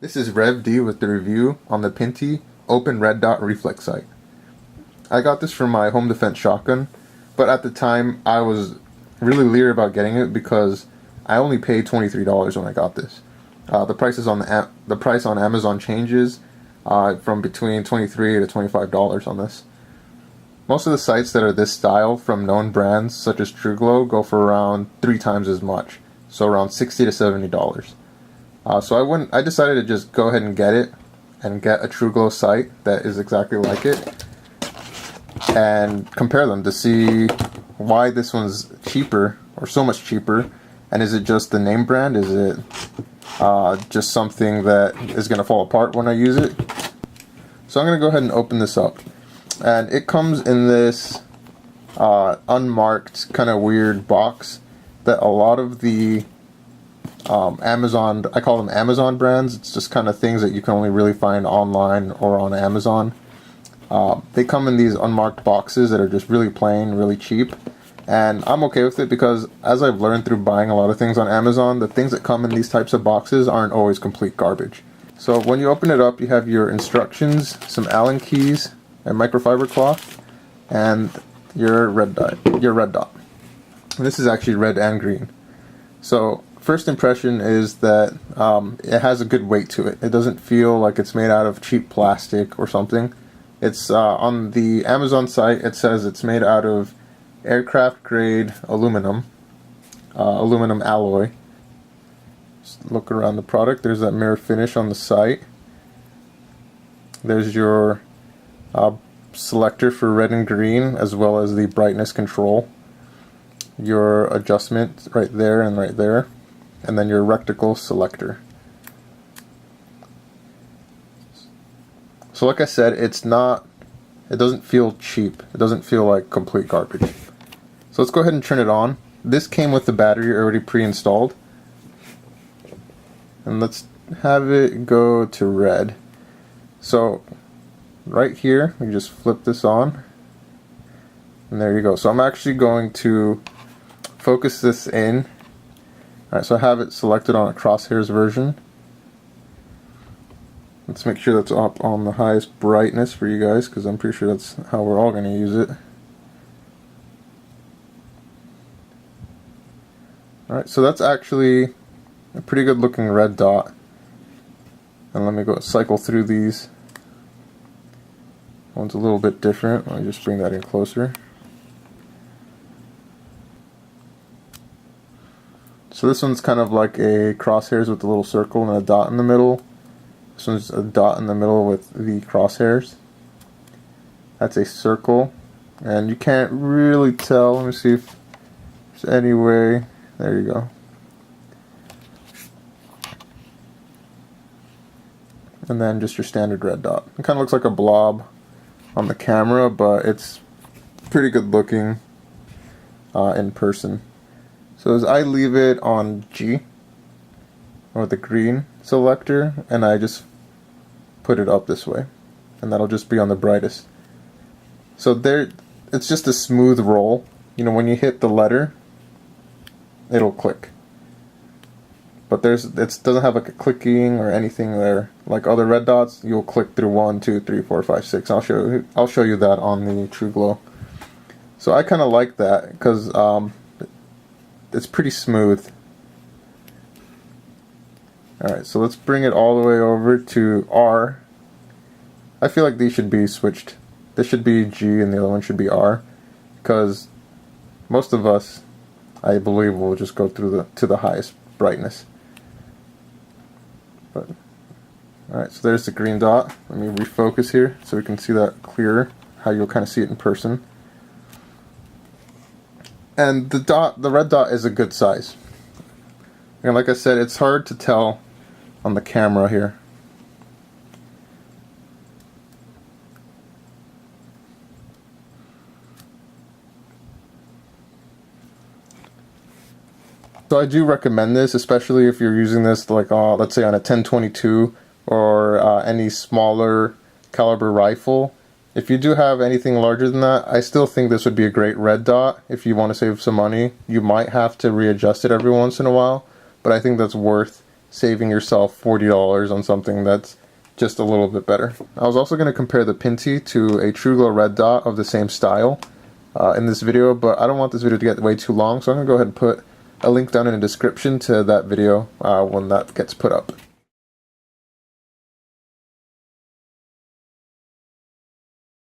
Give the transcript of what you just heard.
This is Rev D with the review on the Pinty Open Red Dot Reflex sight. I got this from my home defense shotgun, but at the time I was really leery about getting it because I only paid $23 when I got this. The price on Amazon changes from between $23 to $25 on this. Most of the sights that are this style from known brands such as TrueGlow go for around 3 times as much, so around $60 to $70. So I decided to just go ahead and get it and get a TrueGlow sight that is exactly like it and compare them to see why this one's cheaper or so much cheaper, and is it just the name brand, is it just something that is going to fall apart when I use it. So I'm going to go ahead and open this up, and it comes in this unmarked kind of weird box that a lot of the Amazon, I call them Amazon brands. It's just kind of things that you can only really find online or on Amazon. They come in these unmarked boxes that are just really plain, really cheap, and I'm okay with it because as I've learned through buying a lot of things on Amazon, the things that come in these types of boxes aren't always complete garbage. So when you open it up, you have your instructions, some Allen keys, a microfiber cloth, and your red dot. And this is actually red and green. So first impression is that it has a good weight to it. It doesn't feel like it's made out of cheap plastic or something. It's on the Amazon site, it says it's made out of aircraft grade aluminum alloy. Just look around the product. There's that mirror finish on the site. There's your selector for red and green, as well as the brightness control. Your adjustment right there and right there. And then your reticle selector. So like I said, it doesn't feel cheap. It doesn't feel like complete garbage. So let's go ahead and turn it on. This came with the battery already pre-installed. And let's have it go to red. So right here, you just flip this on. And there you go. So I'm actually going to focus this in. Alright, so I have it selected on a crosshairs version. Let's make sure that's up on the highest brightness for you guys, because I'm pretty sure that's how we're all going to use it. Alright, so that's actually a pretty good looking red dot. And let me go cycle through these. One's a little bit different. Let me just bring that in closer. So this one's kind of like a crosshairs with a little circle and a dot in the middle. This one's a dot in the middle with the crosshairs. That's a circle. And you can't really tell. Let me see if there's any way. There you go. And then just your standard red dot. It kind of looks like a blob on the camera, but it's pretty good looking in person. So as I leave it on G, or the green selector, and I just put it up this way, and that'll just be on the brightest. So there, it's just a smooth roll. You know, when you hit the letter, it'll click. But it doesn't have like a clicking or anything there. Like other red dots, you'll click through 1, 2, 3, 4, 5, 6. I'll show you that on the TrueGlow. So I kind of like that because it's pretty smooth. Alright, so let's bring it all the way over to R. I feel like these should be switched. This should be G and the other one should be R, because most of us, I believe, will just go through to the highest brightness. But alright, so there's the green dot. Let me refocus here so we can see that clearer, how you'll kind of see it in person. And the red dot is a good size. And like I said, it's hard to tell on the camera here. So I do recommend this, especially if you're using this like let's say on a 1022 or any smaller caliber rifle. If you do have anything larger than that, I still think this would be a great red dot if you want to save some money. You might have to readjust it every once in a while, but I think that's worth saving yourself $40 on something that's just a little bit better. I was also going to compare the Pinty to a True Glow red dot of the same style in this video, but I don't want this video to get way too long, so I'm going to go ahead and put a link down in the description to that video when that gets put up.